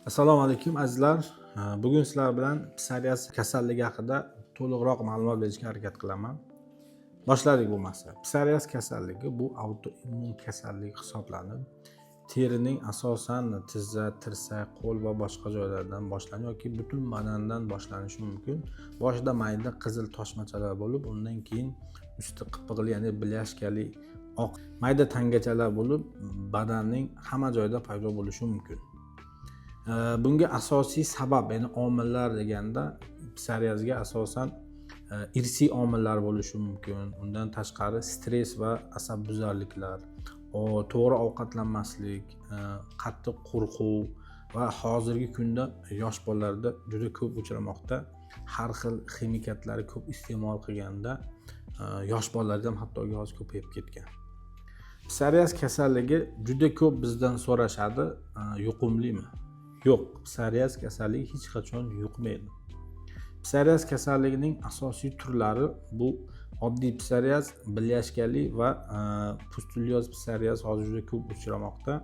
Assalomu alaykum azizlar. Bugun sizlar bilan psoriaz kasalligi haqida to'liqroq ma'lumot berishga harakat qilaman. Boshladik bo'lmasa. Psoriaz kasalligi bu autoimmun kasallik hisoblanib, terining asosan tizza, tirsak, qo'l va boshqa joylardan boshlanib yoki butun badandan boshlanishi mumkin. Boshida mayda qizil toshmachalar bo'lib, undan keyin usti qipig'li, ya'ni blyashkali oq mayda tangachalar bo'lib, badanning hamma joyida paydo bo'lishi mumkin. Bunga asosiy sabab, ya'ni omillar deganda psoriazga asosan irsiy omillar bo'lishi mumkin. Undan tashqari stress va asabbuzarliklar, to'g'ri ovqatlanmaslik, qattiq qo'rquv va hozirgi kunda yosh bolalarda juda ko'p uchramoqda. Har xil ximikatlarni ko'p iste'mol qilganda yosh bolalarda ham hattoki hozir ko'payib ketgan. Psoriaz kasalligi juda ko'p bizdan so'rashadi, yuqumlimi? Yo'q, psoriaz kasalligi hech qachon yuqmaydi. Psoriaz kasalligining asosiy turlari bu oddiy psoriaz, blyashkali va pustulyoz psoriaz hozir juda ko'p uchramoqda.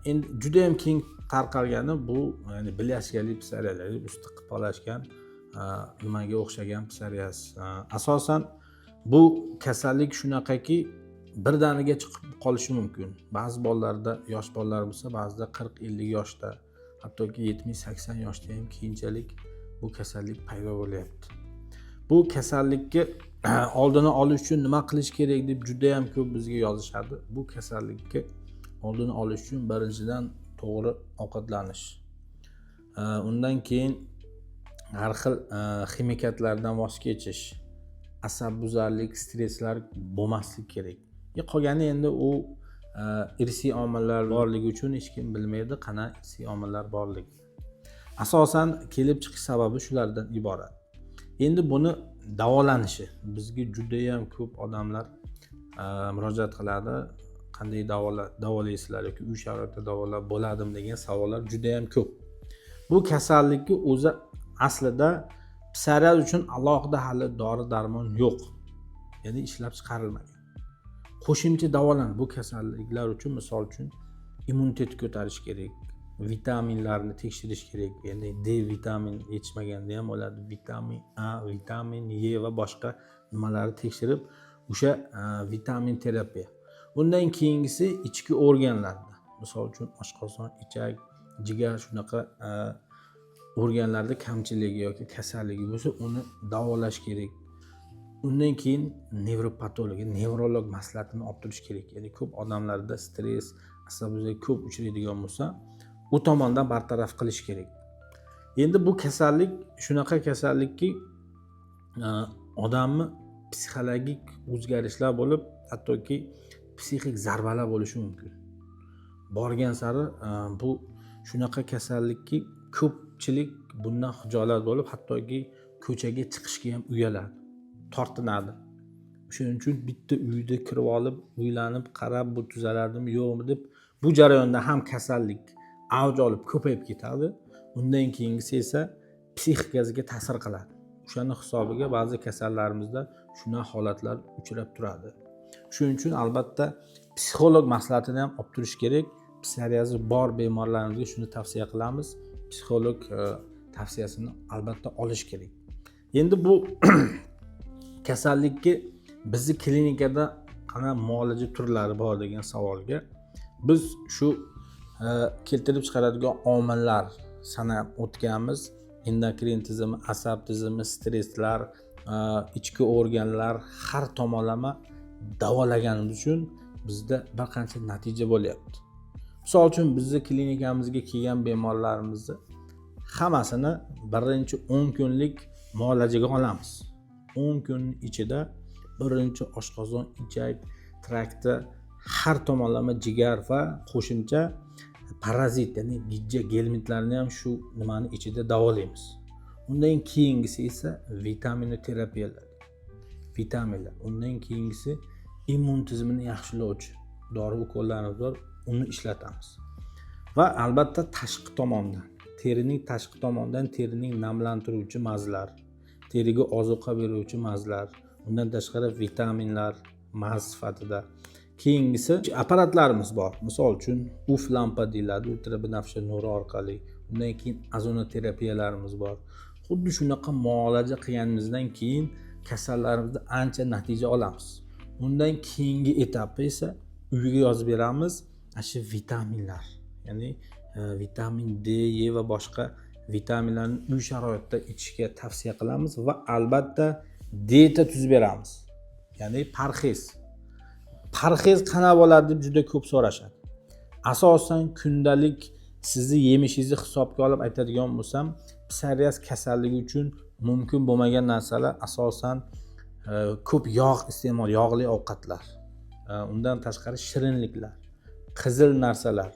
Endi juda ham keng tarqalgani bu, ya'ni blyashkali psoriaz, usti qipalashgan, nimaga o'xshagan psoriaz. Asosan bu kasallik shunaqaki birdaniga chiqib qolishi mumkin. Ba'zi bolalarda, yosh bolalar bo'lsa, ba'zida 40-50 yoshda, hattoki 70-80 yoshda ham keyinchalik bu kasallik paydo bo'lyapti. Bu kasallikka oldini olish uchun nima qilish kerak deb juda ham ko'p bizga yozishadi. Bu kasallikka oldini olish uchun birinchidan to'g'ri ovqatlanish. Undan keyin har xil ximikatlardan voz kechish, asabbuzarlik, stresslar bo'lmaslik kerak. Qolgani endi u irsiy omillar borligi uchun hech kim bilmaydi qana irsiy omillar borligi. Asosan kelib chiqish sababi shulardan iborat. Endi buni davolanishi, bizga juda ham ko'p odamlar murojaat qiladi. Qanday davolaysizlar yoki uy sharoitida davolab bo'ladimi degan savollar juda ham ko'p. Bu kasallikni o'zi aslida psoriaz uchun alohida hali dori-darmon yo'q. Ya'ni ishlab chiqarilmagan. Qo'shimcha davolan bu kasalliklar uchun, misol uchun immunitet ko'tarish kerak, vitaminlarni tekshirish kerak. Ya'ni D vitamin yetishmaganda ham bo'ladi, vitamin A, vitamin E va boshqa nimalarni tekshirib, o'sha vitamin terapiya. Undan keyingisi ichki organlarda, misol uchun oshqozon, ichak, jigar shunaqa organlarda kamchiligi yoki kasalligi bo'lsa, uni davolash kerak. Undan keyin nevropatolog, nevrolog maslahatini olib turish kerak. Ya'ni ko'p odamlarda stress, asabbuzarlik ko'p uchraydigan bo'lsa, u tomondan bartaraf qilish kerak. Endi bu kasallik shunaqa kasallikki, odamni psixologik o'zgarishlar bo'lib, hattoki psixik zarbalar bo'lishi mumkin. Borgan sari bu shunaqa kasallikki, ko'pchilik bundan xijolat bo'lib, hattoki ko'chaga chiqishga ham uyaladi, tortinadi. Shuning uchun bitta uyda kirib olib, uylanib, qarab bu tuzaladimi, yo'qmi deb bu jarayonda ham kasallik avj olib ko'payib ketadi. Undan keyingisi esa psixikasiga ta'sir qiladi. O'shani hisobiga ba'zi kasallarimizda shuna holatlar uchrab turadi. Shuning uchun albatta psixolog maslahatini ham olib turish kerak. Psoriazi bor bemorlarimizga shuni tavsiya qilamiz. Psixolog tavsiyasini albatta olish kerak. Endi bu kasallikka bizni klinikada qana muolaja turlari bor degan savolga biz shu keltirib chiqaradigan omillar sanab o'tganmiz. Endokrin tizimi, asab tizimi, stresslar, ichki organlar har tomonlama davolaganimiz uchun bizda bir qancha natija bo'lyapti. Misol uchun bizni klinikamizga kelgan bemorlarimizni hammasini birinchi 10 kunlik muolajaga olamiz. 10 kun ichida birinchi oshqozon, ichak, trakti, har tomonlama jigar va qo'shimcha parazit, ya'ni gijja, gelmitlarni ham shu nimani ichida davolaymiz. Undan keyingisi esa vitaminoterapiyalar. Vitaminlar. Undan keyingisi immun tizimini yaxshilovchi dori ukollarimiz bor, uni ishlatamiz. Va albatta tashqi tomondan, terining tashqi tomonidan terining namlantiruvchi mazlar, teriga ozuqa beruvchi mazlar, undan tashqari vitaminlar maz sifatida, Keyingisi apparatlarimiz bor. Misol uchun UV lampa deyiladi, ultrabinafsha nuri orqali. Undan keyin ozonoterapiyalarimiz bor. Xuddi shunaqa muolaja qilganimizdan keyin kasallarimizda ancha natija olamiz. Undan keyingi etapi esa uyga yozib beramiz shu vitaminlar. Ya'ni vitamin D, E va boshqa vitaminlarni uy sharoitida ichishga tavsiya qilamiz va albatta dieta tuzib beramiz. Ya'ni parhez. Parhez qana bo'ladi deb juda ko'p so'rashadi. Asosan kundalik sizni yemishingizni hisobga olib aytadigan bo'lsam, psoriaz kasalligi uchun mumkin bo'lmagan narsalar asosan ko'p yog' iste'mol, yog'li ovqatlar. Undan tashqari shirinliklar, qizil narsalar,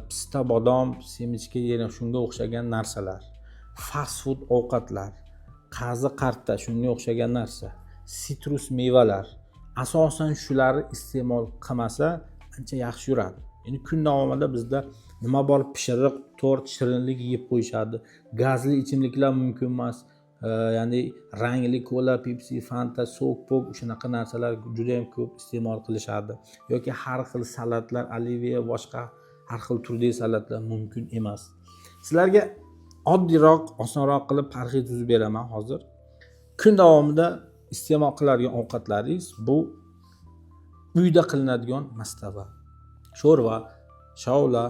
pista, bodom, semichka, yana shunga o'xshagan narsalar, fast food ovqatlar, qazi qarta, shunga o'xshagan narsa, sitrus mevalar. Asosan shularni iste'mol qilmasa ancha yaxshi yuradi. Ya'ni kun davomida bizda nima bor, pishiriq, tort, shirinlik yeb qo'yishadi. Gazli ichimliklar mumkin emas. Ya'ni rangli kola, Pepsi, Fanta, sok-pok shunaqa narsalar juda ham ko'p iste'mol qilishadi. Yoki har xil salatlar, oliviya, boshqa har xil turdagi salatlar mumkin emas. Sizlarga oddiyroq, osonroq qilib parhez tuzib beraman hozir. Kun davomida iste'mol qiladigan ovqatlaringiz bu uyda qilinadigan mastava, sho'rva, shovla,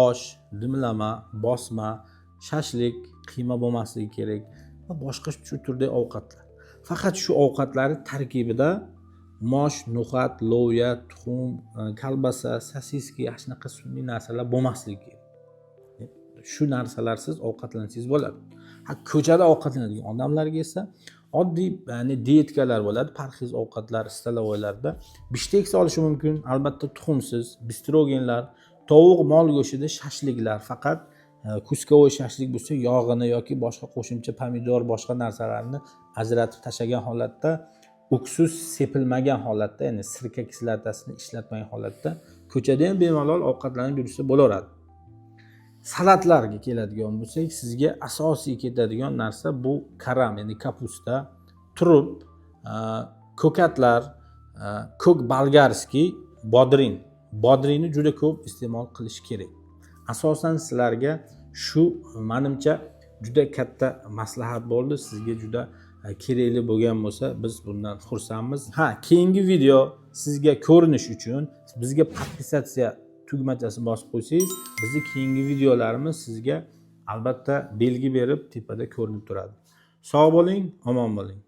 osh, dimlama, bosma, shashlik, qiyma bo'lmasligi kerak va boshqa shu turdagi ovqatlar. Faqat shu ovqatlar tarkibida mosh, no'xat, loviya, tuxum, kolbasa, sosiski, shunaqa sun'iy narsalar bo'lmasligi kerak. Shu narsalarsiz ovqatlansangiz bo'ladi. Ko'chada ovqatlanadigan odamlarga esa oddiy, ya'ni diyetkalar bo'ladi, parhez ovqatlar, stalovoylarda biftek solishi mumkin, albatta tuxumsiz, bistrogenlar, tovuq, mol go'shtida shashliklar, faqat kuskovoy shashlik bo'lsa yog'ini yoki boshqa qo'shimcha pomidor, boshqa narsalarni ajratib tashlagan holatda, uksus sepilmagan holatda, ya'ni sirka kislotasini ishlatmagan holatda ko'chada ham bemalol ovqatlanib yursa bo'laveradi. Salatlarga keladigan bo'lsak, sizga asosiy ketadigan narsa bu karam, ya'ni kapusta, turub, ko'katlar, ko'k bolgarskiy, bodrin. Bodrinni juda ko'p iste'mol qilish kerak. Asosan sizlarga shu menimcha juda katta maslahat bo'ldi. Sizga juda kerakli bo'lgan bo'lsa, biz bundan xursandmiz. Keyingi video sizga ko'rinish uchun bizga podpisatsiya tugmachasini bosib qo'ysangiz, bizning keyingi videolarimiz sizga albatta belgi berib tepada ko'rinib turadi. Sog' bo'ling, omon bo'ling.